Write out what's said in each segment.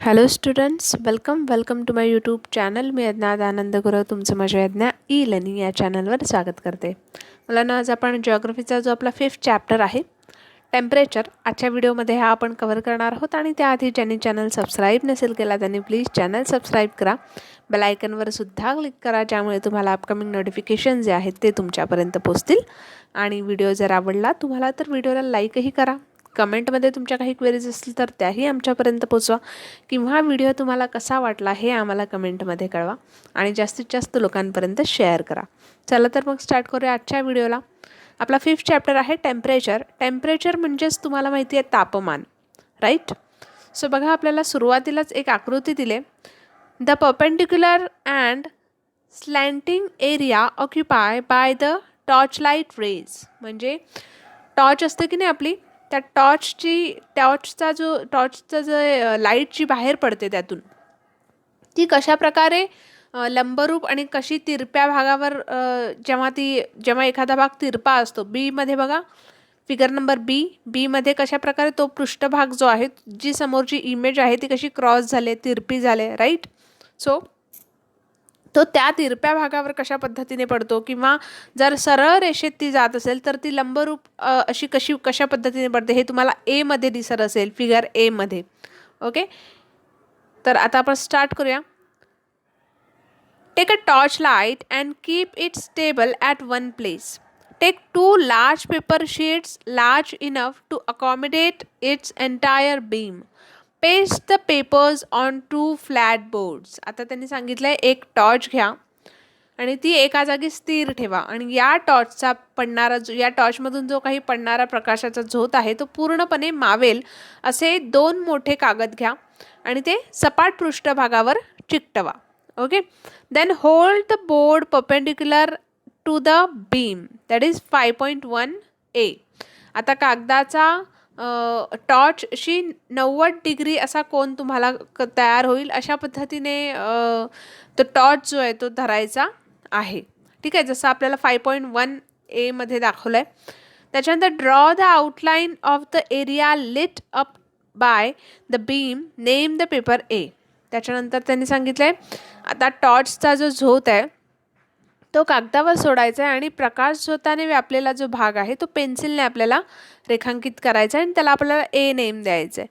Hello students, welcome to my YouTube channel. मी अज्ञात आनंद गुरव तुमचं माझ्या अज्ञा ई लर्निंग या चॅनलवर स्वागत करते. मला ना आज आपण जिओग्राफीचा जो आपला 5th चॅप्टर आहे टेम्परेचर, आजच्या व्हिडिओमध्ये हा आपण कव्हर करणार आहोत. आणि त्याआधी ज्यांनी चॅनल सबस्क्राईब नसेल केला त्यांनी प्लीज चॅनल सबस्क्राईब करा. बेल आयकनवर सुद्धा क्लिक करा, ज्यामुळे तुम्हाला अपकमिंग नोटिफिकेशन जे आहेत ते तुमच्यापर्यंत पोहोचतील. आणि व्हिडिओ जर आवडला तुम्हाला तर व्हिडिओला लाईकही करा. कमेंटमध्ये तुमच्या काही क्वेरीज असतील तर त्याही आमच्यापर्यंत पोचवा, किंवा व्हिडिओ तुम्हाला कसा वाटला हे आम्हाला कमेंटमध्ये कळवा आणि जास्तीत जास्त लोकांपर्यंत शेअर करा. चला तर मग स्टार्ट करूया आजच्या व्हिडिओला. आपला 5th चॅप्टर आहे टेम्परेचर. टेम्परेचर म्हणजेच तुम्हाला माहिती आहे तापमान, राईट. सो बघा, आपल्याला सुरुवातीलाच एक आकृती दिले. The perpendicular and slanting area occupy by the torch light rays. म्हणजे टॉर्च असते की नाही आपली, त्या टॉर्चचा जो लाईट जी बाहेर पडते त्यातून, ती कशा प्रकारे लंबरूप आणि कशी तिरप्या भागावर जेव्हा एखादा भाग तिरपा असतो, बीमध्ये बघा फिगर नंबर बीमध्ये कशा प्रकारे तो पृष्ठभाग जो आहे, जी समोरची इमेज आहे ती कशी क्रॉस झाले, तिरपी झाले, राईट. सो तो त्या तिरप्या भागावर कशा पद्धतीने पडतो, किंवा जर सरळ रेषेत ती जात असेल तर ती लंबरूप अशी कशा पद्धतीने पडते हे तुम्हाला एमध्ये दिसत असेल, फिगर एमध्ये. ओके, तर आता आपण स्टार्ट करूया. Take a torch light and keep it stable at one place. Take 2 large paper sheets large enough to accommodate its entire beam. Paste the papers on 2 flat boards. आता त्यांनी सांगितलं आहे एक टॉर्च घ्या आणि ती एका जागी स्थिर ठेवा, आणि या टॉर्चमधून जो काही पडणारा प्रकाशाचा झोत आहे तो पूर्णपणे मावेल असे 2 मोठे कागद घ्या आणि ते सपाट पृष्ठभागावर चिकटवा. Okay, then hold the board perpendicular to the beam, that is 5.1 A. आता कागदाचा टॉर्चशी 90 डिग्री असा कोन तुम्हाला तयार होईल अशा पद्धतीने तो टॉर्च जो आहे तो धरायचा आहे. ठीक आहे, जसं आपल्याला 5.1 A मध्ये दाखवलं आहे. त्याच्यानंतर draw the outline of the area lit up by the beam, name the paper A. त्याच्यानंतर त्यांनी सांगितलं आहे आता टॉर्चचा जो झोत आहे तो कागदावर सोडायचा आहे आणि प्रकाश झोताने व्यापलेला जो भाग आहे तो पेन्सिलने आपल्याला रेखांकित करायचा आहे आणि त्याला आपल्याला A नेम द्यायचं आहे.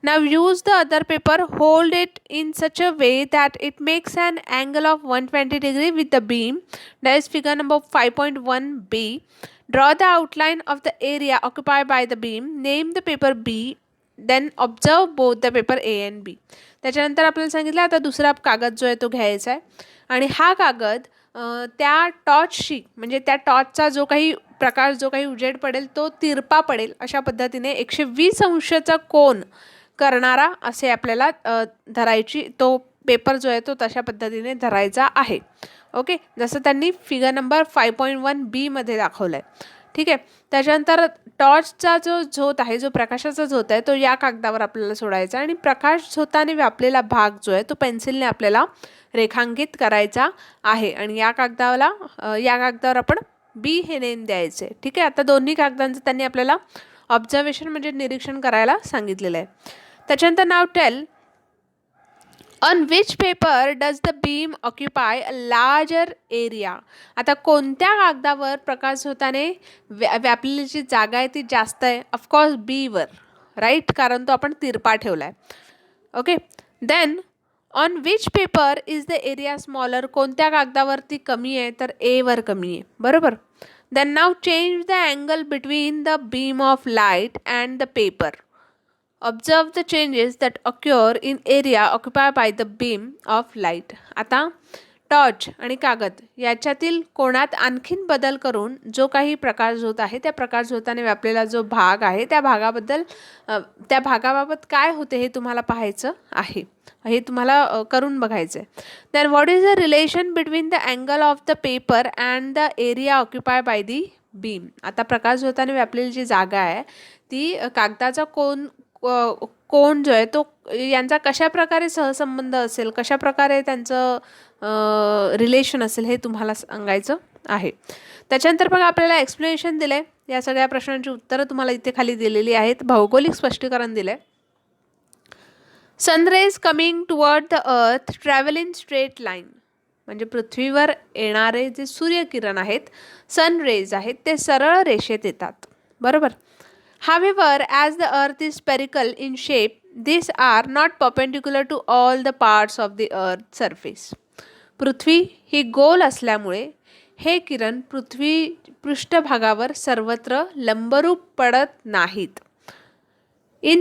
Now use the other paper, hold it in such a way that it makes an angle of 120 degree with the beam, that is figure number 5.1 B. Draw the outline of the area occupy by the beam, name the paper B, then observe both the paper A and B. त्याच्यानंतर आपल्याला सांगितलं आता दुसरा कागद जो आहे तो घ्यायचा आहे आणि हा कागद त्या टॉर्चशी, म्हणजे त्या टॉर्चचा जो काही उजेड पडेल तो तिरपा पडेल अशा पद्धतीने 120 अंशाचा कोन करणारा असे आपल्याला तो पेपर जो आहे तो तशा पद्धतीने धरायचा आहे. ओके, जसं त्यांनी फिगर नंबर 5.1 B मध्ये दाखवलं आहे. ठीक आहे, त्याच्यानंतर टॉर्चचा जो झोत आहे, जो प्रकाशाचा झोत आहे तो या कागदावर आपल्याला सोडायचा आणि प्रकाश झोताने व्यापलेला भाग जो आहे तो पेन्सिलने आपल्याला रेखांकित करायचा आहे आणि या कागदावर आपण B हे नेम द्यायचे. ठीक आहे, आता दोन्ही कागदांचं त्यांनी आपल्याला ऑब्झर्वेशन म्हणजे निरीक्षण करायला सांगितलेलं आहे. त्याच्यानंतर now tell on which paper does the beam occupy a larger area. आता कोणत्या कागदावर प्रकाश झोताने व्यापलेली जी जागा आहे ती जास्त आहे? ऑफकोर्स Bवर, राईट, कारण तो आपण तिरपा ठेवला आहे. Okay, then on which paper is the area smaller. कोणत्या कागदावरती कमी आहे? तर Aवर कमी आहे, बरोबर. Then now change the angle between the beam of light and the paper. Observe the changes that occur in area occupy by the beam of light. आता टॉर्च आणि कागद याच्यातील कोणात आणखीन बदल करून जो काही प्रकाश झोत आहे त्या प्रकाश झोताने व्यापलेला जो भाग आहे त्या भागाबाबत काय होते हे तुम्हाला पाहायचं आहे, हे तुम्हाला करून बघायचं आहे. Then what is the relation between the angle of the paper and the area occupy by the beam. आता प्रकाश झोताने व्यापलेली जी जागा आहे ती कागदाचा कोन जो आहे तो यांचा कशा प्रकारे सहसंबंध असेल, कशा प्रकारे त्यांचं रिलेशन असेल हे तुम्हाला सांगायचं आहे. त्याच्यानंतर बघा आपल्याला एक्सप्लेनेशन दिलं आहे. या सगळ्या प्रश्नांची उत्तरं तुम्हाला इथे खाली दिलेली आहेत. भौगोलिक स्पष्टीकरण दिलं आहे. Sun rays coming toward the earth travel in straight line. म्हणजे पृथ्वीवर येणारे जे सूर्यकिरण आहेत, सन रेज आहेत, ते सरळ रेषेत येतात. बरोबर. However as the earth is spherical in shape, this are not perpendicular to all the parts of the earth surface. पृथ्वी ही गोल असल्यामुळे हे किरण पृथ्वी पृष्ठभागावर सर्वत्र लंबरूप पडत नाहीत. In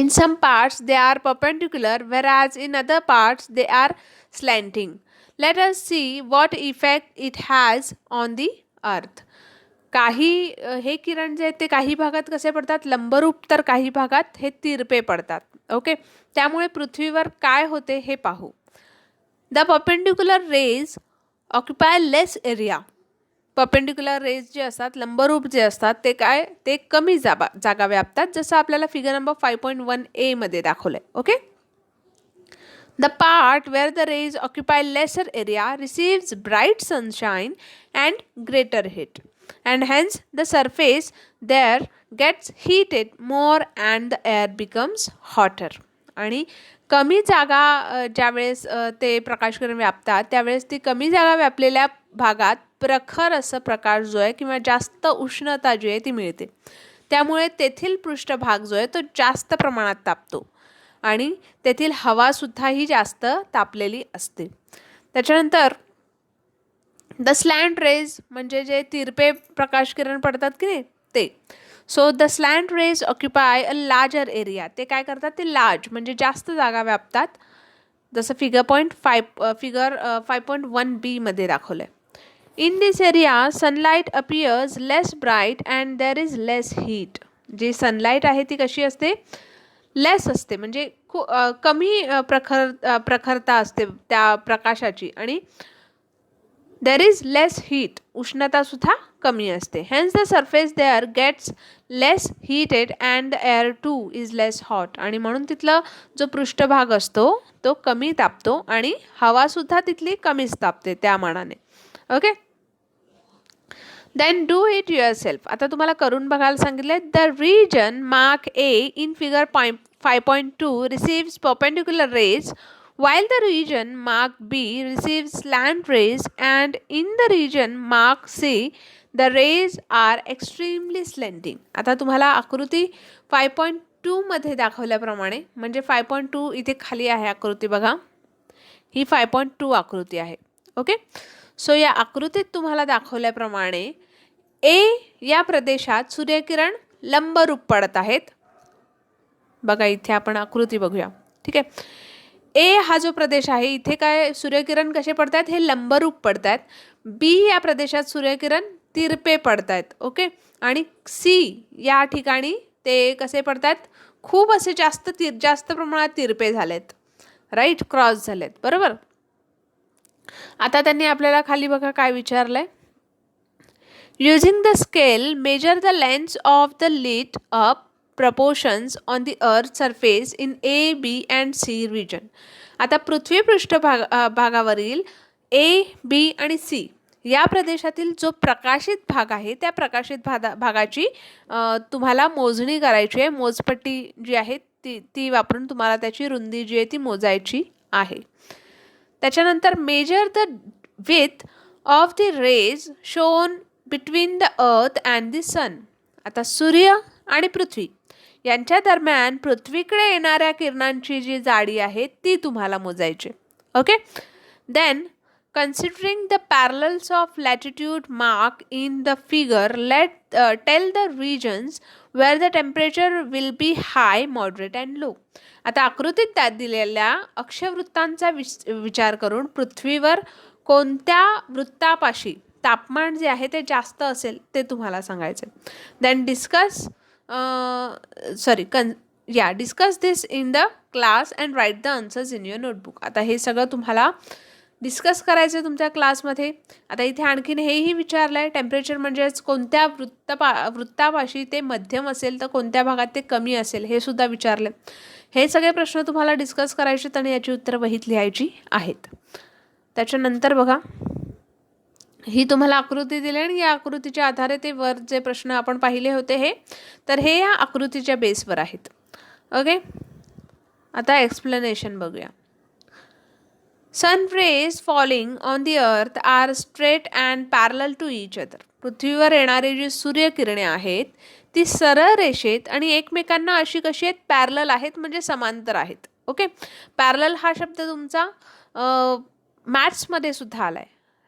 some parts they are perpendicular, whereas in other parts they are slanting. Let us see what effect it has on the earth. काही हे किरण जे आहेत ते काही भागात कसे पडतात लंबरूप, तर काही भागात हे तिरपे पडतात. ओके, त्यामुळे पृथ्वीवर काय होते हे पाहू. The perpendicular rays occupy less area. Perpendicular rays जे असतात, लंबरूप जे असतात, ते कमी जागा व्यापतात, जसं आपल्याला फिगर नंबर 5.1a मध्ये दाखवलंय. Okay, the part where the rays occupy lesser area receives bright sunshine and greater heat, and hence the surface there gets heated more and the air becomes hotter. आणि कमी जागा ज्यावेळेस ते प्रकाशकिरण व्यापतात, त्यावेळेस ती कमी जागा व्यापलेल्या भागात प्रखर असं प्रकाश जो आहे किंवा जास्त उष्णता जी आहे ती मिळते. त्यामुळे तेथील पृष्ठभाग जो आहे तो जास्त प्रमाणात तापतो आणि तेथील हवासुद्धा ही जास्त तापलेली असते. त्याच्यानंतर द स्लॅन्ट रेज म्हणजे जे तिरपे प्रकाशकिरण पडतात की नाही ते. So the slant rays occupy a larger area. ते काय करतात, ते लार्ज म्हणजे जास्त जागा व्यापतात, जसं फिगर 5.1b मध्ये दाखवलं आहे. In this area, sunlight appears less bright and there is less heat. जी सनलाईट आहे ती कशी असते, लेस असते, म्हणजे कमी प्रखरता असते त्या प्रकाशाची, आणि देर इज लेस हीट, उष्णता सुद्धा कमी असते. Hence the surface there gets less heated and the air too is less hot. आणि म्हणून तिथला जो पृष्ठभाग असतो तो कमी तापतो आणि हवासुद्धा तिथली कमीच तापते त्या मानाने. Okay, then do it yourself. आता तुम्हाला करून बघायला सांगितले. The region mark A in figure 5.2 receives perpendicular rays, while the region marked B receives slant rays, and in the region marked C the rays are extremely slanting. आता तुम्हाला आकृती 5.2 मध्ये दाखवल्याप्रमाणे, म्हणजे 5.2 इथे खाली आहे आकृती बघा, ही 5.2 आकृती आहे. ओके, सो या आकृतीत तुम्हाला दाखवल्याप्रमाणे ए या प्रदेशात सूर्यकिरण लंबरूप पडत आहेत. बघा इथे आपण आकृती बघूया. ठीक आहे, ए हा जो प्रदेश आहे इथे काय सूर्यकिरण कसे पडतात, हे लंबरूप पडतात. बी या प्रदेशात सूर्यकिरण तिरपे पडतात. ओके, आणि सी या ठिकाणी ते कसे पडतात, खूप असे जास्त प्रमाणात तिरपे झालेत, राईट, क्रॉस झालेत. बरोबर. आता त्यांनी आपल्याला खाली बघा काय विचारलंय. Using the scale measure the length of the lit up proportions on the earth surface in A, B and C region. आता पृथ्वी पृष्ठभागावरील A, B आणि C या प्रदेशातील जो प्रकाशित भाग आहे त्या प्रकाशित भागाची तुम्हाला मोजणी करायची आहे. मोजपट्टी जी आहे ती वापरून तुम्हाला त्याची रुंदी जी आहे ती मोजायची आहे. त्याच्यानंतर measure the width of the rays shown between the earth and the sun. आता सूर्य आणि पृथ्वी यांच्या दरम्यान पृथ्वीकडे येणाऱ्या किरणांची जी जाडी आहे ती तुम्हाला मोजायची. Okay, then considering the parallels of latitude mark in the figure, tell the regions where the temperature will be high, moderate and low. आता आकृतीत त्यात दिलेल्या अक्षवृत्तांचा विचार करून पृथ्वीवर कोणत्या वृत्तापाशी तापमान जे आहे ते जास्त असेल ते तुम्हाला सांगायचे. Then discuss this in the class and write the answers in your notebook. आता हे सगळं तुम्हाला डिस्कस करायचं आहे तुमच्या क्लासमध्ये. आता इथे आणखीन हेही विचारलं आहे, टेम्परेचर म्हणजेच कोणत्या वृत्तापाशी ते मध्यम असेल तर कोणत्या भागात ते कमी असेल हे सुद्धा विचारलं. हे सगळे प्रश्न तुम्हाला डिस्कस करायचे आणि याची उत्तरं वहीत लिहायची आहेत. त्याच्यानंतर बघा ही तुम्हाला आकृती दिली आणि या आकृतीच्या आधारे ते वर जे प्रश्न आपण पाहिले होते हे, तर हे या आकृतीच्या बेसवर आहेत. ओके, आता एक्सप्लेनेशन बघूया. Sun rays falling on the earth are straight and parallel to each other. पृथ्वीवर येणारी जी सूर्यकिरणे आहेत ती सरळ रेषेत आणि एकमेकांना अशी कशी आहेत, पॅरलल आहेत म्हणजे समांतर आहेत. ओके, पॅरलल हा शब्द तुमचा मॅथ्समध्ये सुद्धा आलाय,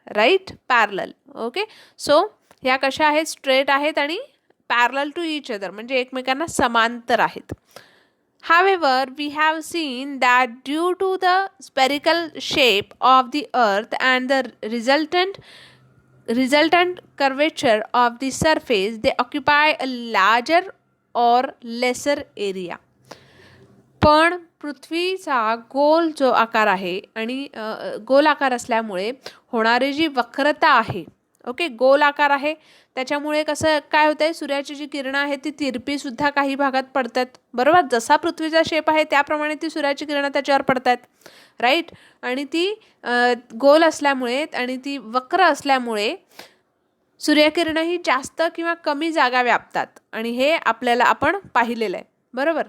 राईट, पॅरलल. ओके, सो ह्या कशा आहेत, स्ट्रेट आहेत आणि पॅरलल टू इच अदर म्हणजे एकमेकांना समांतर आहेत. However, we have seen that due to the spherical shape of the earth and the resultant curvature of the surface, they occupy a larger or lesser area. पण पृथ्वीचा गोल जो आकार आहे आणि गोल आकार असल्यामुळे होणारी जी वक्रता आहे, ओके, गोल आकार आहे त्याच्यामुळे कसं काय होतं आहे, सूर्याची जी किरणं आहेत ती तिरपीसुद्धा काही भागात पडतात, बरोबर. जसा पृथ्वीचा शेप आहे त्याप्रमाणे ती सूर्याची किरणं त्याच्यावर पडतात, राईट. आणि ती गोल असल्यामुळे आणि ती वक्र असल्यामुळे सूर्यकिरणं ही जास्त किंवा कमी जागा व्यापतात आणि हे आपल्याला आपण पाहिलेलं आहे, बरोबर.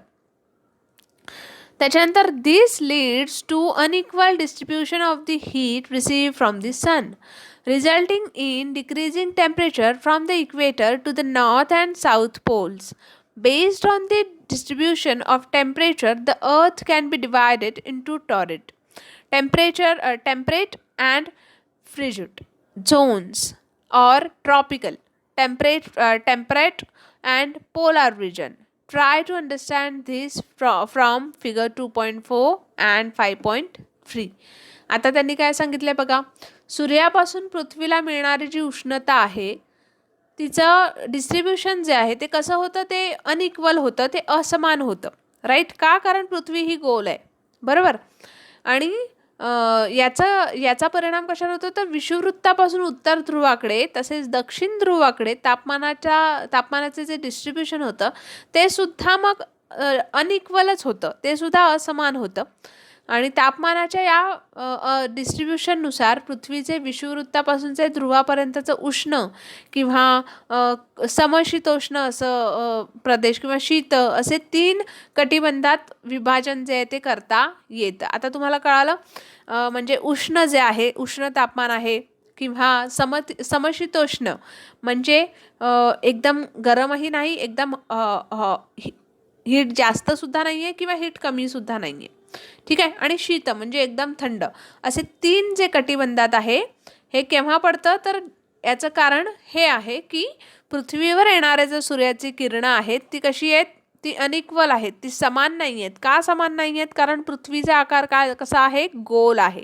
त्याच्यानंतर this leads to unequal distribution of the heat received from the sun, resulting in decreasing temperature from the equator to the north and south poles. Based on the distribution of temperature, the earth can be divided into temperate and frigid zones, or tropical, temperate and polar region. Try to understand this from figure 2.4 and 5.3. आता त्यांनी काय सांगितलंय बघा, सूर्यापासून पृथ्वीला मिळणारी जी उष्णता आहे तिचं डिस्ट्रीब्युशन जे आहे ते कसं होतं, ते अनइक्वल होतं, ते असमान होतं, राईट. का, कारण पृथ्वी ही गोल आहे, बरोबर. आणि याचा परिणाम कशावर होतो, तर विषुववृत्तापासून उत्तर ध्रुवाकडे तसेच दक्षिण ध्रुवाकडे तापमानाचे जे डिस्ट्रीब्युशन होतं ते सुद्धा मग अनइक्वलच होतं, ते सुद्धा असमान होतं. आणि तापमानाच्या या डिस्ट्रीब्युशननुसार पृथ्वीचे विषुववृत्तापासूनचे ध्रुवापर्यंतचं उष्ण किंवा समशीतोष्ण असं प्रदेश किंवा शीत असे 3 कटिबंधात विभाजन जे आहे ते करता येतं. आता तुम्हाला कळालं, म्हणजे उष्ण जे आहे, उष्ण तापमान आहे किंवा समशीतोष्ण म्हणजे एकदम गरमही नाही, एकदम हीट जास्तसुद्धा नाही आहे किंवा हीट कमीसुद्धा नाही आहे, ठीक आहे. आणि शीत म्हणजे एकदम थंड, असे 3 जे कटिबंधात आहे हे केव्हा पडतं, तर याचं कारण हे आहे की पृथ्वीवर येणारे जे सूर्याची किरणं आहेत ती कशी आहेत, ती अनइक्वल आहेत, ती समान नाही आहेत. का समान नाही आहेत, कारण पृथ्वीचा आकार कसा आहे, गोल आहे,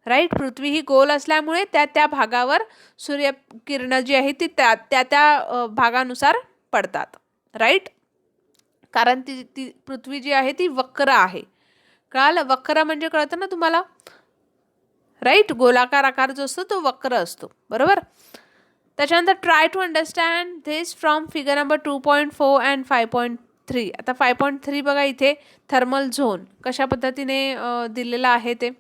राईट. पृथ्वी ही गोल असल्यामुळे त्या भागावर सूर्यकिरणं जी आहे ती त्या भागानुसार पडतात, राईट. कारण ती पृथ्वी जी आहे ती वक्र आहे. कळालं, वक्र म्हणजे कळतं ना तुम्हाला, राईट. गोलाकार आकार जो असतो तो वक्र असतो, बरोबर. त्याच्यानंतर try to understand this from figure number 2.4 and 5.3. आता 5.3 बघा, इथे थर्मल झोन कशा पद्धतीने दिलेला आहे ते.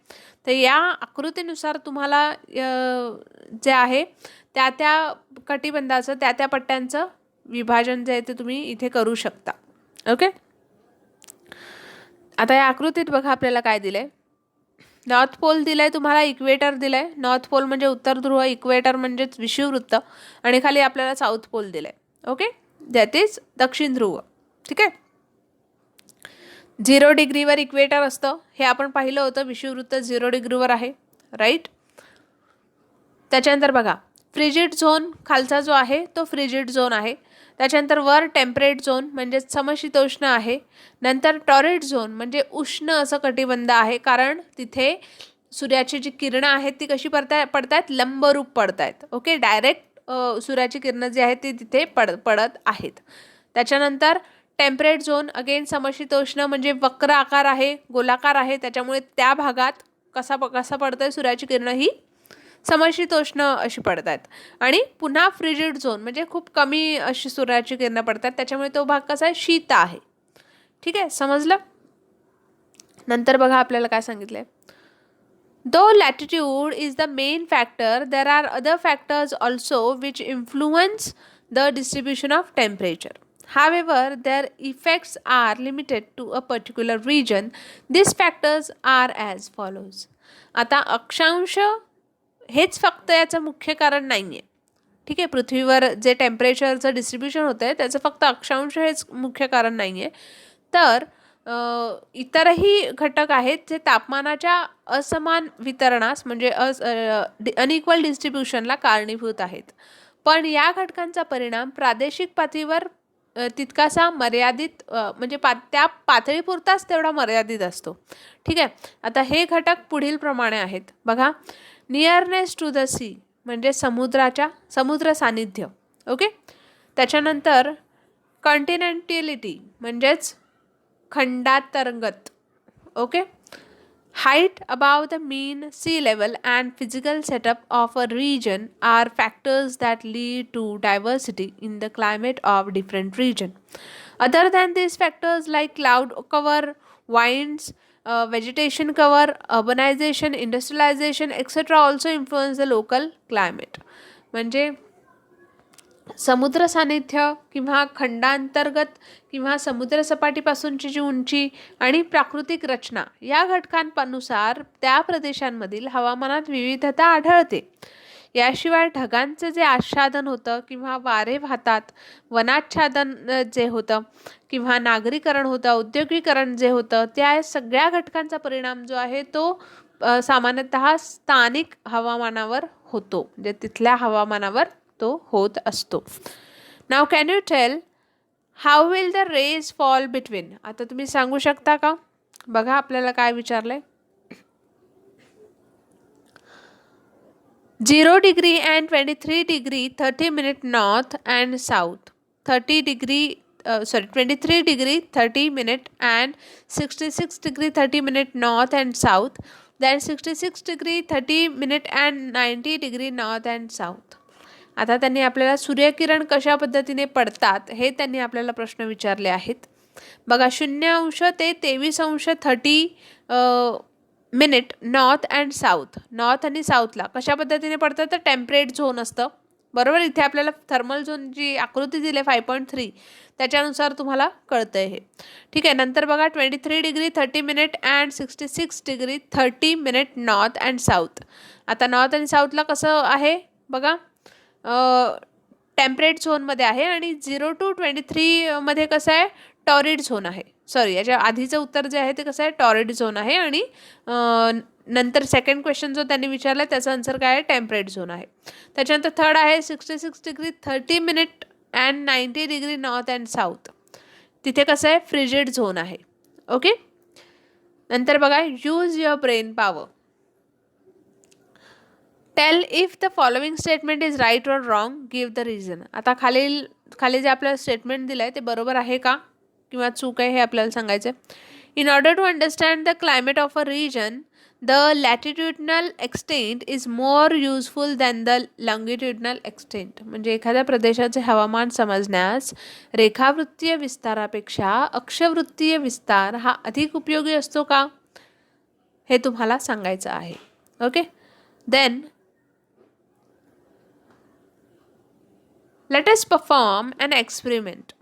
तर या आकृतीनुसार तुम्हाला जे आहे त्या कटिबंधाचं त्या पट्ट्यांचं विभाजन जे आहे ते तुम्ही इथे करू शकता. ओके, आता या आकृतीत बघा आपल्याला काय दिलंय, नॉर्थ पोल दिलाय तुम्हाला, इक्वेटर दिलाय. नॉर्थ पोल म्हणजे उत्तर ध्रुव, इक्वेटर म्हणजेच विषुववृत्त, आणि खाली आपल्याला साऊथ पोल दिलाय. ओके, दॅट इज दक्षिण ध्रुव, ठीक आहे. 0 डिग्रीवर इक्वेटर असतं, हे आपण पाहिलं होतं. विषुववृत्त 0 डिग्रीवर आहे, राईट. त्याच्यानंतर बघा फ्रिजिड झोन खालचा जो आहे तो फ्रिजिड झोन आहे. त्याच्यानंतर वर टेम्परेट झोन म्हणजे समशीतोष्ण आहे. नंतर टॉरिड झोन म्हणजे उष्ण असं कटिबंध आहे, कारण तिथे सूर्याची जी किरणं आहेत ती कशी पडतायत, लंबरूप पडतायत. ओके, डायरेक्ट सूर्याची किरणं जी आहेत ती तिथे पडत आहेत. त्याच्यानंतर टेम्परेट झोन अगेन समशीतोष्ण म्हणजे वक्र आकार आहे, गोलाकार आहे, त्याच्यामुळे त्या भागात कसा पडतंय सूर्याची किरणं ही समशीतोष्ण अशी पडतात. आणि पुन्हा फ्रिजिड झोन म्हणजे खूप कमी अशी सूर्याची किरणं पडतात, त्याच्यामुळे तो भाग कसा आहे, शीत आहे. ठीक आहे, समजलं. नंतर बघा आपल्याला काय सांगितलंय, Though latitude is the main factor, there are other factors also which influence the distribution of temperature. However, their effects are limited to a particular region. These factors are as follows. आता अक्षांश हेच फक्त याचं मुख्य कारण नाही आहे. ठीक आहे, पृथ्वीवर जे टेम्परेचरचं डिस्ट्रीब्युशन होतं आहे त्याचं फक्त अक्षांश हेच मुख्य कारण नाही आहे. तर इतरही घटक आहेत जे तापमानाच्या असमान वितरणास म्हणजे अनइक्वल डिस्ट्रीब्युशनला कारणीभूत आहेत. पण या घटकांचा परिणाम प्रादेशिक पातळीवर तितकासा मर्यादित म्हणजे त्या पातळीपुरताच तेवढा मर्यादित असतो. ठीक आहे, आता हे घटक पुढील प्रमाणे आहेत बघा. नियरनेस टू द सी म्हणजे समुद्र सानिध्य. ओके, त्याच्यानंतर कॉन्टिनेंटॅलिटी म्हणजेच खंडांतर्गत. Okay, height above the mean sea level and physical setup of a region are factors that lead to diversity in the climate of different region. Other than these factors like cloud cover, winds, vegetation cover, urbanization, industrialization, etc. also influence the local climate. म्हणजे समुद्र सानिध्य किंवा खंडांतर्गत किंवा समुद्र सपाटीपासूनची जी उंची आणि प्राकृतिक रचना या घटकांनुसार त्या प्रदेशांमधील हवामानात विविधता आढळते. याशिवाय ढगांचं जे आच्छादन होतं किंवा वारे वाहतात, वनाच्छादन जे होतं किंवा नागरीकरण होतं, औद्योगिकरण जे होतं, त्या सगळ्या घटकांचा परिणाम जो आहे तो सामान्यतः स्थानिक हवामानावर होतो, म्हणजे तिथल्या हवामानावर तो होत असतो. Now can you tell how will the rays fall between. आता तुम्ही सांगू शकता का? बघा आपल्याला काय विचारलंय. 0 degree and 23 degree 30 minute north and south, 23 degree 30 minute and 66 degree 30 minute north and south, then 66 degree 30 minute and 90 degree north and south. आता त्यांनी आपल्याला सूर्यकिरण कशा पद्धतीने पडतात हे त्यांनी आपल्याला प्रश्न विचारले आहेत. बघा 0° ते 23° 30 minute north and south. North आणि साऊथला कशा पद्धतीने पडतं तर टेम्परेट झोन असतं बरोबर. इथे आपल्याला थर्मल झोन जी आकृती दिली 5.3 त्याच्यानुसार तुम्हाला कळतंय हे. ठीक आहे, नंतर बघा 23 degree 30 minute and 66 degree 30 minute north and south. आता नॉर्थ आणि साऊथला कसं आहे बघा, टेम्परेट झोनमध्ये आहे आणि 0 to 23 मध्ये कसं आहे टॉरिड झोन आहे. सॉरी, याच्या आधीचं उत्तर जे आहे ते कसं आहे टॉरिड झोन आहे आणि नंतर सेकंड क्वेश्चन जो त्यांनी विचारला त्याचा आन्सर काय आहे टेम्परेट झोन आहे. त्याच्यानंतर थर्ड आहे 66 degree 30 minute and 90 degree north and south. तिथे कसं आहे फ्रिजिड झोन आहे. ओके, नंतर बघा use your brain power. Tell if the following statement is right or wrong, give the reason. आता खाली जे आपल्याला स्टेटमेंट दिलं आहे ते बरोबर आहे का किंवा चूक आहे हे आपल्याला सांगायचं आहे. In order to understand the climate of a region the latitudinal extent is more useful than the longitudinal extent. म्हणजे एखाद्या प्रदेशाचे हवामान समजण्यास रेखावृत्तीय विस्तारापेक्षा अक्षवृत्तीय विस्तार हा अधिक उपयोगी असतो का हे तुम्हाला सांगायचं आहे. Okay, then let us perform an experiment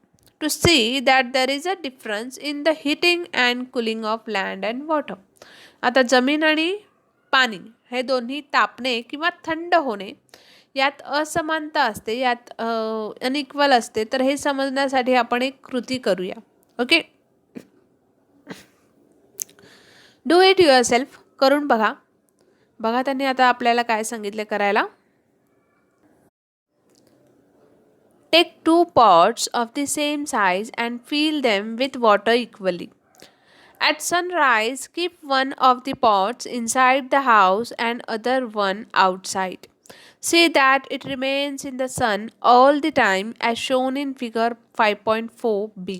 to see that there is a difference in the heating and cooling of land and water. आता जमीन आणि पाणी हे दोन्ही तापणे किंवा थंड होणे यात असमानता असते, यात अनइक्वल असते. तर हे समजण्यासाठी आपण एक कृती करूया. Okay, do it yourself. करून बघा. बघा त्यांनी आता आपल्याला काय सांगितले करायला. Take 2 pots of the same size and fill them with water equally. At sunrise, keep one of the pots inside the house and other one outside. See that it remains in the sun all the time as shown in figure 5.4b.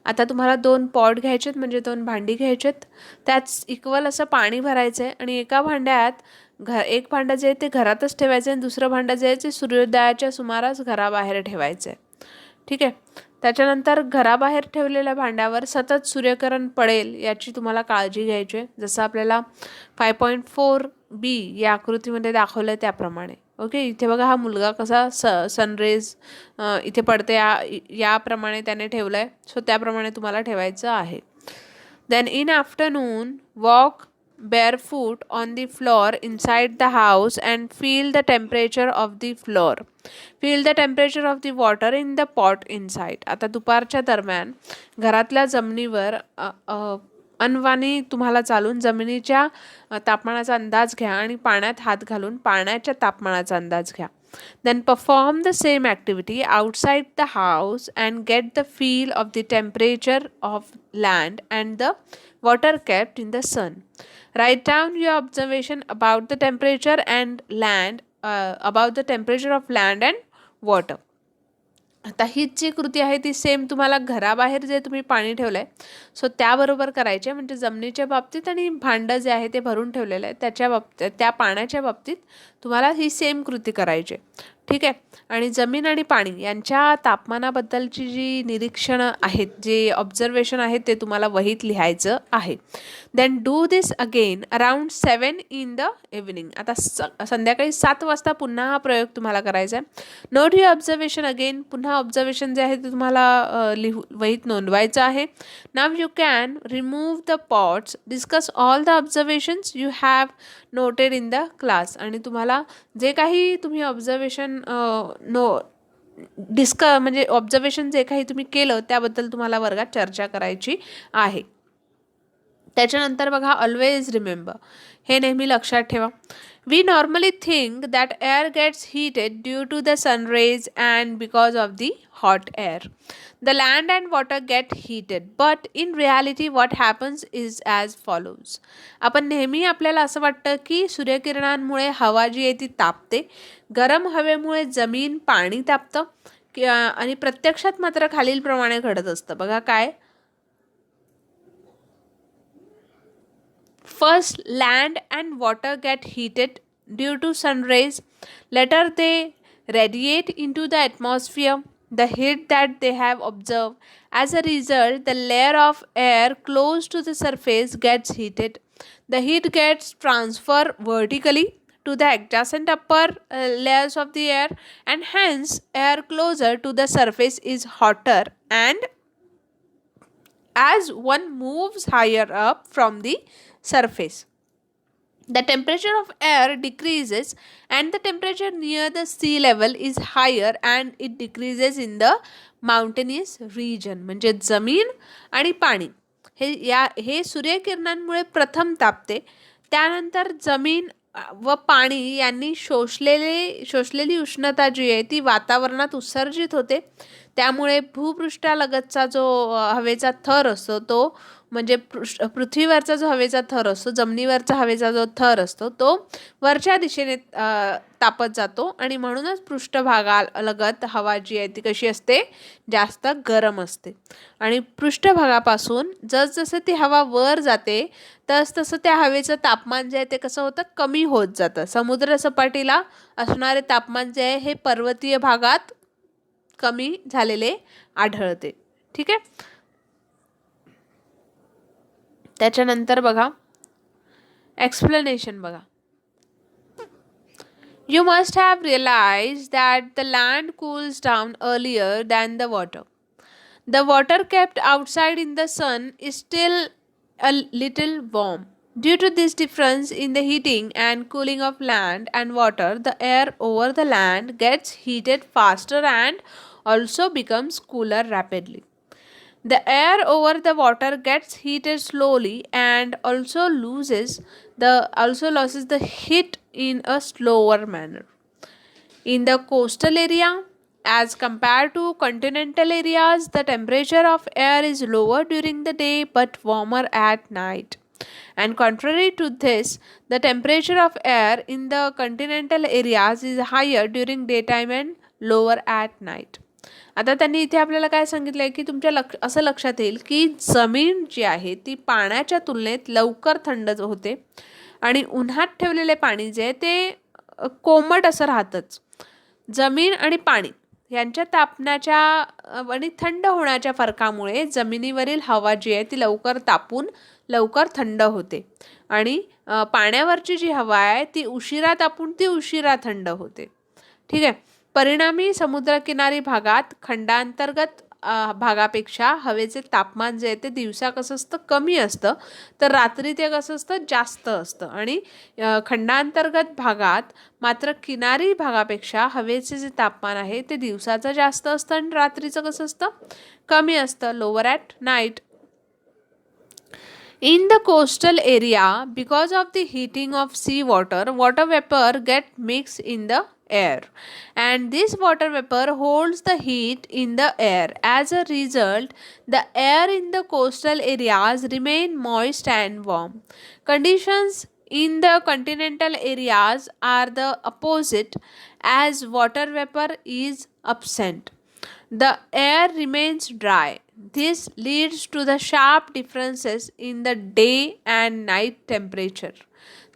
आता तुम्हाला 2 pot घ्यायचेत म्हणजे 2 भांडी घ्यायचेत. त्यात equal असं पाणी भरायचं आहे आणि एका भांड्यात एक भांडं जे आहे ते घरातच ठेवायचं आहे आणि दुसरं भांडं जे आहे ते सूर्योदयाच्या सुमारास घराबाहेर ठेवायचं आहे. ठीक आहे, त्याच्यानंतर घराबाहेर ठेवलेल्या भांड्यावर सतत सूर्यकिरण पडेल याची तुम्हाला काळजी घ्यायची आहे, जसं आपल्याला 5.4b या आकृतीमध्ये दाखवलं आहे त्याप्रमाणे. ओके, इथे बघा हा मुलगा कसा सनरेज इथे पडते याप्रमाणे त्याने ठेवलं आहे, सो त्याप्रमाणे तुम्हाला ठेवायचं आहे. Then in afternoon walk barefoot on the floor inside the house and feel the temperature of the floor. Feel the temperature of the water in the pot inside. आता दुपारच्या दरम्यान घरातल्या जमिनीवर अनवाणी तुम्हाला चालून जमिनीच्या तापमानाचा अंदाज घ्या आणि पाण्यात हात घालून पाण्याच्या तापमानाचा अंदाज घ्या. Then perform the same activity outside the house and get the feel of the temperature of land and the water kept in the sun. Write down your observation about the temperature and land, about the temperature of land and water. आता हीच जी कृती आहे ती same तुम्हाला घराबाहेर जे तुम्ही पाणी ठेवलं आहे सो त्याबरोबर करायचे, म्हणजे जमिनीच्या बाबतीत आणि भांडं जे आहे ते भरून ठेवलेलं आहे त्याच्या बाबतीत, त्या पाण्याच्या बाबतीत तुम्हाला ही सेम कृती करायची. ठीक आहे, आणि जमीन आणि पाणी यांच्या तापमानाबद्दलची जी निरीक्षणं आहेत, जे ऑब्झर्वेशन आहेत ते तुम्हाला वहीत लिहायचं आहे. Then do this again around 7 in the evening. आता संध्याकाळी 7 वाजता पुन्हा हा प्रयोग तुम्हाला करायचा आहे. Note your observation again. पुन्हा ऑब्झर्वेशन जे आहे ते तुम्हाला वहीत नोंदवायचं आहे. Now you can remove the pots, discuss all the observations you have noted in the class. आणि तुम्हाला जे काही तुम्ही ऑब्झर्वेशन म्हणजे ऑब्झर्वेशन जे काही तुम्ही केलं त्याबद्दल तुम्हाला वर्गात चर्चा करायची आहे. त्याच्यानंतर बघा ऑलवेज रिमेंबर, हे नेहमी लक्षात ठेवा. We normally think that air gets heated due to the sun rays and because of the hot air. The land and water get heated, but in reality what happens is as follows. आपण नेहमी आपल्याला असं वाटतं की सूर्यकिरणांमुळे हवा जी आहे ती तापते, गरम हवेमुळे जमीन पाणी तापतं आणि प्रत्यक्षात मात्र खालीलप्रमाणे घडत असतं. बघा काय, first land and water get heated due to sun rays. Later they radiate into the atmosphere. The heat that they have observed. As a result, the layer of air close to the surface gets heated. The heat gets transferred vertically to the adjacent upper layers of the air, and hence air closer to the surface is hotter, and as one moves higher up from the surface, the temperature of air decreases and the temperature near the sea level is higher and it decreases in the mountainous region. म्हणजे जमीन आणि पाणी हे सूर्यकिरणांमुळे प्रथम तापते, त्यानंतर जमीन व पाणी यांनी शोषलेली उष्णता जी आहे ती वातावरणात उत्सर्जित होते. त्यामुळे भूपृष्ठालगतचा जो हवेचा थर असतो तो म्हणजे पृथ्वीवरचा जो हवेचा थर असतो, जमिनीवरचा हवेचा जो थर असतो तो वरच्या दिशेने तापत जातो आणि म्हणूनच पृष्ठभागालगत हवा जी आहे ती कशी असते, जास्त गरम असते. आणि पृष्ठभागापासून जसजसं ती हवा वर जाते तसतसं त्या हवेचं तापमान जे आहे ते कसं होतं, कमी होत जातं. समुद्र सपाटीला असणारे तापमान जे आहे हे पर्वतीय भागात कमी झालेले आढळते. ठीक आहे, त्याच्यानंतर बघा एक्सप्लेनेशन बघा. You must have realized that the land cools down earlier than the water. The water kept outside in the sun is still a little warm. Due to this difference in the heating and cooling of land and water, the air over the land gets heated faster and also becomes cooler rapidly. The air over the water gets heated slowly and also loses the heat in a slower manner. In the coastal area, as compared to continental areas, the temperature of air is lower during the day but warmer at night. And contrary to this, the temperature of air in the continental areas is higher during daytime and lower at night. आता त्यांनी इथे आपल्याला काय सांगितलं आहे की तुमच्या असं लक्षात येईल की जमीन जी आहे ती पाण्याच्या तुलनेत लवकर थंड होते आणि उन्हात ठेवलेले पाणी जे आहे ते कोमट असं राहतंच. जमीन आणि पाणी यांच्या तापण्याच्या आणि थंड होण्याच्या फरकामुळे जमिनीवरील हवा जी आहे ती लवकर तापून लवकर थंड होते आणि पाण्यावरची जी हवा आहे ती उशिरा तापून ती उशिरा थंड होते. ठीक आहे. परिणामी समुद्रकिनारी भागात खंडांतर्गत भागापेक्षा हवेचे तापमान जे आहे ते दिवसा कसं असतं कमी असतं, तर रात्री ते कसं असतं जास्त असतं. आणि खंडांतर्गत भागात मात्र किनारी भागापेक्षा हवेचे जे तापमान आहे ते दिवसाचं जास्त असतं आणि रात्रीचं कसं असतं कमी असतं, lower at night. In the coastal area, because of the heating of sea water, water vapor get mixed in the air, and this water vapor holds the heat in the air. As a result, the air in the coastal areas remain moist and warm. Conditions in the continental areas are the opposite, as water vapor is absent. The air remains dry. This leads to the sharp differences in the day and night temperature.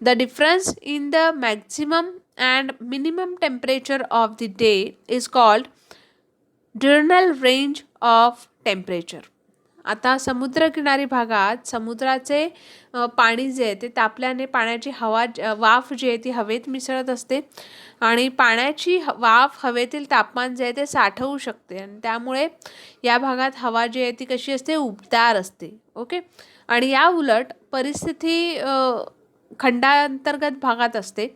The difference in the maximum and minimum temperature of the day is called diurnal range of temperature. आता समुद्रकिनारी भागात समुद्राचे पाणी जे आहे ते तापल्याने पाण्याची वाफ जी आहे ती हवेत मिसळत असते आणि पाण्याची वाफ हवेतील तापमान जे आहे ते साठवू शकते आणि त्यामुळे या भागात हवा जी आहे ती कशी असते उबदार असते. ओके. आणि या उलट परिस्थिती खंडांतर्गत भागात असते,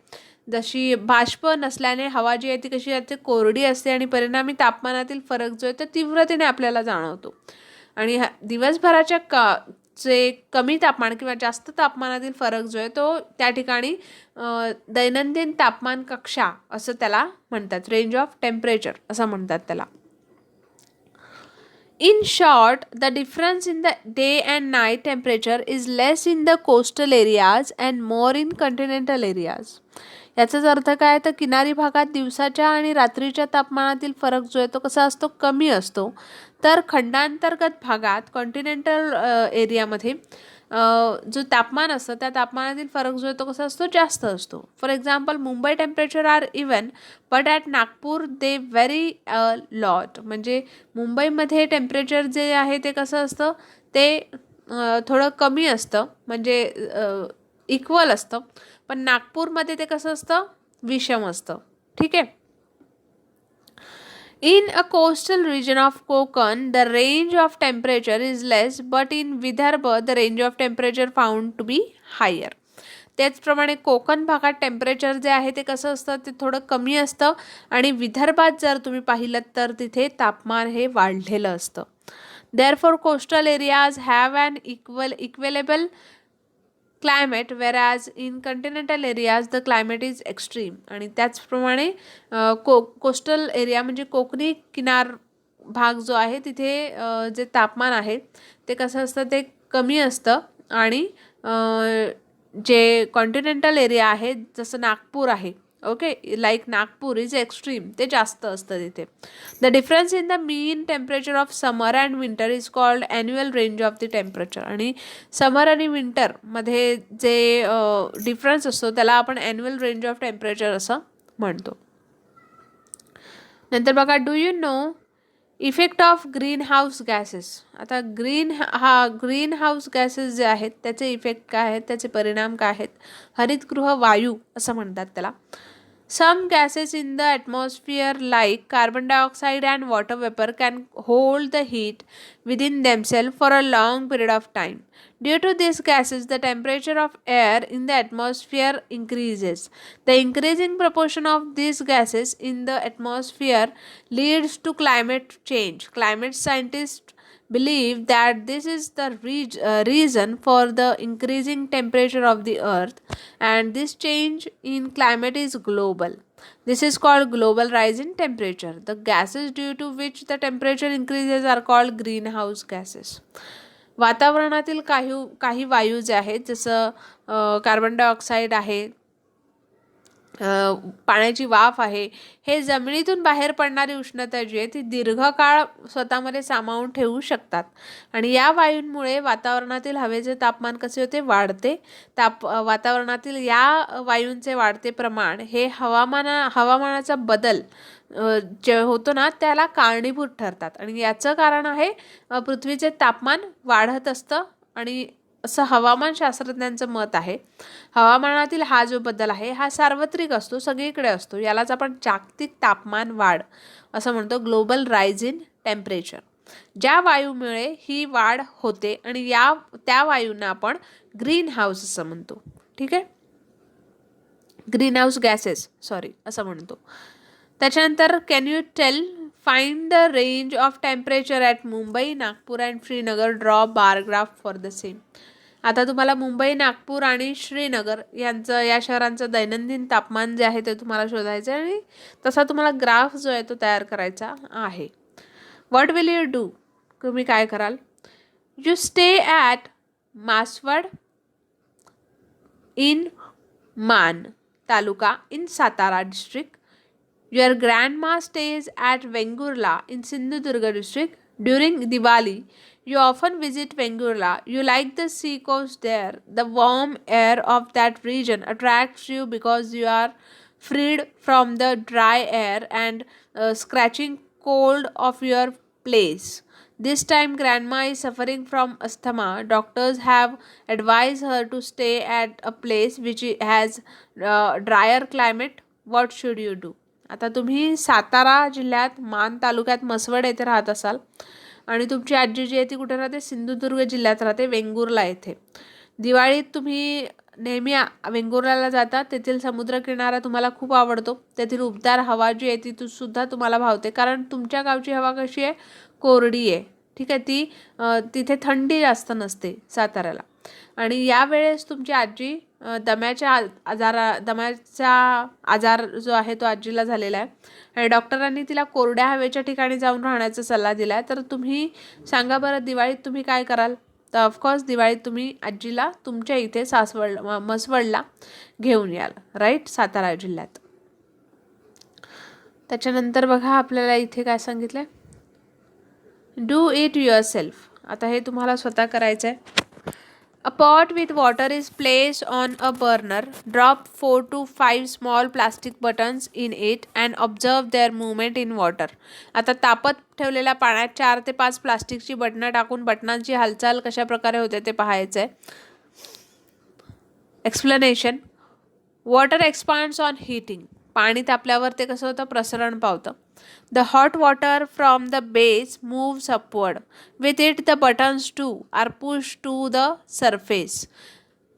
जशी बाष्प नसल्याने हवा जी आहे ती कशी असते कोरडी असते आणि परिणामी तापमानातील फरक जो आहे तो तीव्रतेने आपल्याला जाणवतो. आणि दिवसभराच्या जे कमी तापमान किंवा जास्त तापमानातील फरक जो आहे तो त्या ठिकाणी दैनंदिन तापमान कक्षा असं त्याला म्हणतात, रेंज ऑफ टेम्परेचर असं म्हणतात त्याला. In short, the difference in the day and night temperature is less in the coastal areas and more in continental areas. याचाच अर्थ काय, तर किनारी भागात दिवसाच्या आणि रात्रीच्या तापमानातील फरक जो आहे तो कसा असतो कमी असतो, तर खंडांतर्गत भागात कॉन्टिनेंटल एरियामध्ये जो तापमान असतं त्या तापमानातील फरक जो आहे तो कसा असतो जास्त असतो. For example Mumbai temperature are even but at Nagpur they very lot. म्हणजे मुंबईमध्ये टेम्परेचर जे आहे ते कसं असतं ते थोडं कमी असतं, म्हणजे इक्वल असतं, पण नागपूरमध्ये ते कसं असतं विषम असतं. ठीक आहे. In a coastal region of Konkan, the range of temperature is less, but in Vidarbha, the range of temperature found to be higher. त्याचप्रमाणे कोकण भागात टेम्परेचर जे आहे ते कसं असतं ते थोडं कमी असतं आणि विदर्भात जर तुम्ही पाहिलं तर तिथे तापमान हे वाढलेलं असतं. Therefore, coastal areas have an equable climate, whereas in continental areas the climate is extreme. आणि त्याचप्रमाणे कोस्टल एरिया म्हणजे कोकणी किनार भाग जो आहे तिथे जे तापमान आहे ते कसं असतं ते कमी असतं आणि जे कॉन्टिनेंटल एरिया आहे जसं नागपूर आहे, okay, like Nagpur is extreme, ते जास्त असतं तिथे. The difference in the mean temperature of summer and winter is called annual range of the temperature. आणि समर आणि विंटरमध्ये जे डिफरन्स असतो त्याला आपण ॲन्युअल रेंज ऑफ टेम्परेचर असं म्हणतो. नंतर बघा, do you know effect of green house gases. आता ग्रीन हाऊस गॅसेस जे आहेत त्याचे इफेक्ट काय आहेत, त्याचे परिणाम काय आहेत. हरितगृह वायू असं म्हणतात त्याला. Some gases in the atmosphere like carbon dioxide and water vapor can hold the heat within themselves for a long period of time. Due to these gases, the temperature of air in the atmosphere increases. The increasing proportion of these gases in the atmosphere leads to climate change. Climate scientists believe that this is the reason for the increasing temperature of the earth, and this change in climate is global. This is called global rise in temperature. The gases due to which the temperature increases are called greenhouse gases. वातावरणातील काही वायू जे आहेत जसं carbon dioxide आहे, पाण्याची वाफ आहे, हे जमिनीतून बाहेर पडणारी उष्णता जी आहे ती दीर्घकाळ स्वतःमध्ये सामावून ठेवू शकतात. आणि या वायूंमुळे वातावरणातील हवेचे तापमान कसे होते, वाढते. वातावरणातील या वायूंचे वाढते प्रमाण हे हवामानाचा बदल जे होतो ना त्याला कारणीभूत ठरतात. आणि याचं कारण आहे पृथ्वीचे तापमान वाढत असतं, आणि असं हवामान शास्त्रज्ञांचं मत आहे. हवामानातील हा जो बदल आहे हा सार्वत्रिक असतो, सगळीकडे असतो. यालाच आपण जागतिक तापमान वाढ असं म्हणतो, ग्लोबल राईज इन टेम्परेचर. ज्या वायूमुळे ही वाढ होते आणि त्या वायूंना आपण ग्रीन हाऊस असं म्हणतो. ठीक आहे, ग्रीन हाऊस गॅसेस असं म्हणतो. त्याच्यानंतर can you find the range of temperature at Mumbai, Nagpur and Srinagar, draw bar graph for the same. आता तुम्हाला मुंबई, नागपूर आणि श्रीनगर या शहरांचं दैनंदिन तापमान जे आहे ते तुम्हाला शोधायचं आहे, आणि तसा तुम्हाला ग्राफ जो आहे तो तयार करायचा आहे. व्हॉट विल यू डू, तुम्ही काय कराल? You stay at Mhaswad in Man taluka in Satara district. Your grandma stays at Vengurla in Sindhudurga district. During Diwali, you often visit Vengurla. You like the sea coast there. The warm air of that region attracts you because you are freed from the dry air and scratching cold of your place. This time, grandma is suffering from asthma. Doctors have advised her to stay at a place which has drier climate. What should you do? आता तुम्ही सातारा जिल्ह्यात मान तालुक्यात मसवड येथे राहत असाल, आणि तुमची आजी जी आहे ती कुठे राहते, सिंधुदुर्ग जिल्ह्यात राहते, वेंगुर्ला येथे. दिवाळीत तुम्ही नेहमी वेंगुर्ल्याला जाता, तेथील समुद्रकिनारा तुम्हाला खूप आवडतो. तेथील उबदार हवा जी आहे ती सुद्धा तुम्हाला भावते, कारण तुमच्या गावची हवा कशी आहे, कोरडी आहे. ठीक आहे, ती तिथे थंडी जास्त नसते साताऱ्याला. आणि यावेळेस तुमची आजी दम्याचा आजार जो आहे तो आजीला झालेला आहे, आणि डॉक्टरांनी तिला कोरड्या हवेच्या ठिकाणी जाऊन राहण्याचा सल्ला दिला आहे. तर तुम्ही सांगा बरं, दिवाळीत तुम्ही काय कराल? तर ऑफकोर्स दिवाळीत तुम्ही आजीला तुमच्या इथे मसवडला घेऊन याल, राईट, सातारा जिल्ह्यात. त्याच्यानंतर बघा आपल्याला इथे काय सांगितलं आहे, डू इट युअरसेल्फ. आता हे तुम्हाला स्वतः करायचं आहे. A pot with water is placed on a burner. Drop 4 to 5 small plastic buttons in it and observe their movement in water. आता तापत ठेवलेल्या पाण्यात 4 ते 5 प्लास्टिकची बटणं टाकून बटनांची हालचाल कशा प्रकारे होते ते पाहायचं आहे. Explanation. Water expands on heating. पाणी तापल्यावर ते कसं होतं, प्रसरण पावतं. The hot water from the base moves upward. With it, the buttons too are pushed to the surface.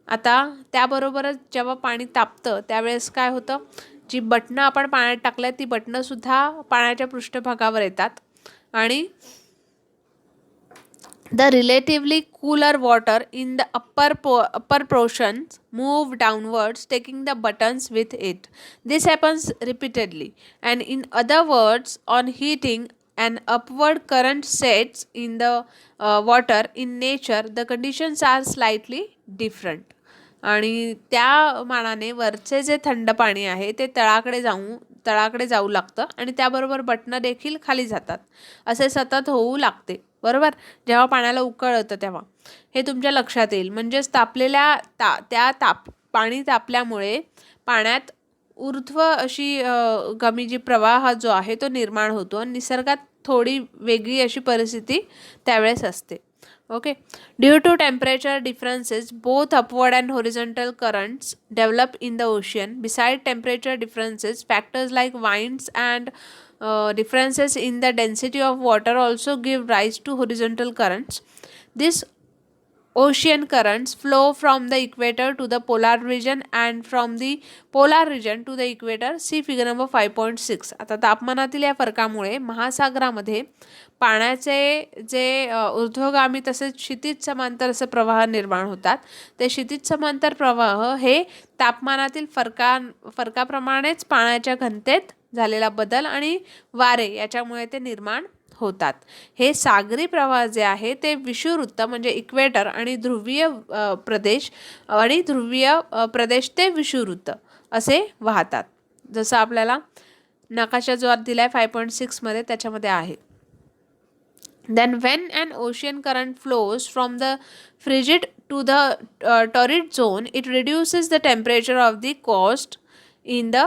आता त्याबरोबरच जेव्हा पाणी तापतं त्यावेळेस काय होतं, जी बटणं आपण पाण्यात टाकल्यात ती बटणंसुद्धा पाण्याच्या पृष्ठभागावर येतात, आणि the relatively cooler water in the upper portions move downwards, taking the buttons with it. This happens repeatedly, and in other words, on heating, an upward current sets in the water. In nature, the conditions are slightly different. आणि त्या मानाने वरचे जे थंड पाणी आहे ते तळाकडे जाऊ लागतं, आणि त्याबरोबर बटणं देखील खाली जातात. असे सतत होऊ लागते, बरोबर. जेव्हा पाण्याला उकळतं तेव्हा हे तुमच्या लक्षात येईल. म्हणजेच पाणी तापल्यामुळे पाण्यात ऊर्ध्व अशी गमी प्रवाह जो आहे तो निर्माण होतो, आणि निसर्गात थोडी वेगळी अशी परिस्थिती त्यावेळेस असते. Okay, due to temperature differences, both upward and horizontal currents develop in the ocean. Beside temperature differences, factors like winds and differences in the density of water also give rise to horizontal currents. These ocean currents flow from the equator to the polar region and from the polar region to the equator. See figure number 5.6. आता तापमानातील या फरकामुळे महासागरामध्ये पाण्याचे जे ऊर्ध्वगामी तसेच क्षितिज समांतर असे प्रवाह निर्माण होतात. ते क्षितिज समांतर प्रवाह हे तापमानातील फरकाप्रमाणेच पाण्याच्या घनतेत झालेला बदल आणि वारे याच्यामुळे ते निर्माण होतात. हे सागरी प्रवाह जे आहे ते विषुववृत्त म्हणजे इक्वेटर आणि ध्रुवीय प्रदेश ते विषुववृत्त असे वाहतात. जसं आपल्याला नकाशा जो दिलाय 5.6 मध्ये त्याच्यामध्ये आहे. Then when an ocean current flows from the frigid to the torrid zone, it reduces the temperature of the coast in the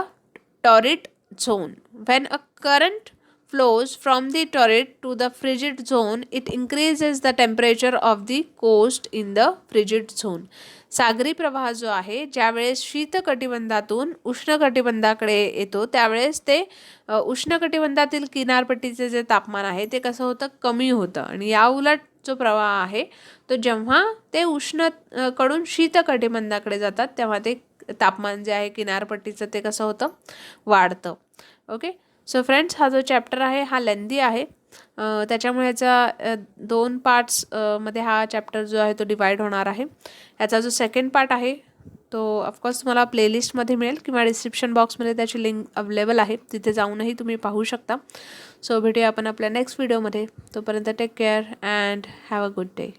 torrid zone. When a current flows from the torrid to the frigid zone, it increases the temperature of the coast in the frigid zone. सागरी प्रवाह जो आहे ज्यावेळेस शीत कटिबंधातून उष्ण कटिबंधाकडे येतो त्यावेळेस ते उष्ण कटिबंधातील किनारपट्टीचे जे तापमान आहे ते कसं होतं, कमी होतं. आणि या उलट जो प्रवाह आहे तो जेव्हा ते उष्ण कडून शीत कटिबंधाकडे जातात तेव्हा ते तापमान जे आहे किनारपट्टीचं ते कसं होतं, वाढतं. ओके. सो फ्रेंड्स, हा जो चॅप्टर आहे हा लेंदी आहे. त्याच्यामुळे याचा 2 पार्ट्स मध्ये हा चॅप्टर जो आहे तो डिवाइड होणार आहे. याचा जो सेकंड पार्ट आहे तो ऑफकोर्स तुम्हाला प्लेलिस्टमध्ये मिळेल किंवा डिस्क्रिप्शन बॉक्समध्ये त्याची लिंक अवेलेबल आहे, तिथे जाऊनही तुम्ही पाहू शकता. सो भेटूया आपण आपल्या नेक्स्ट व्हिडिओमध्ये. तोपर्यंत take care and have a good day.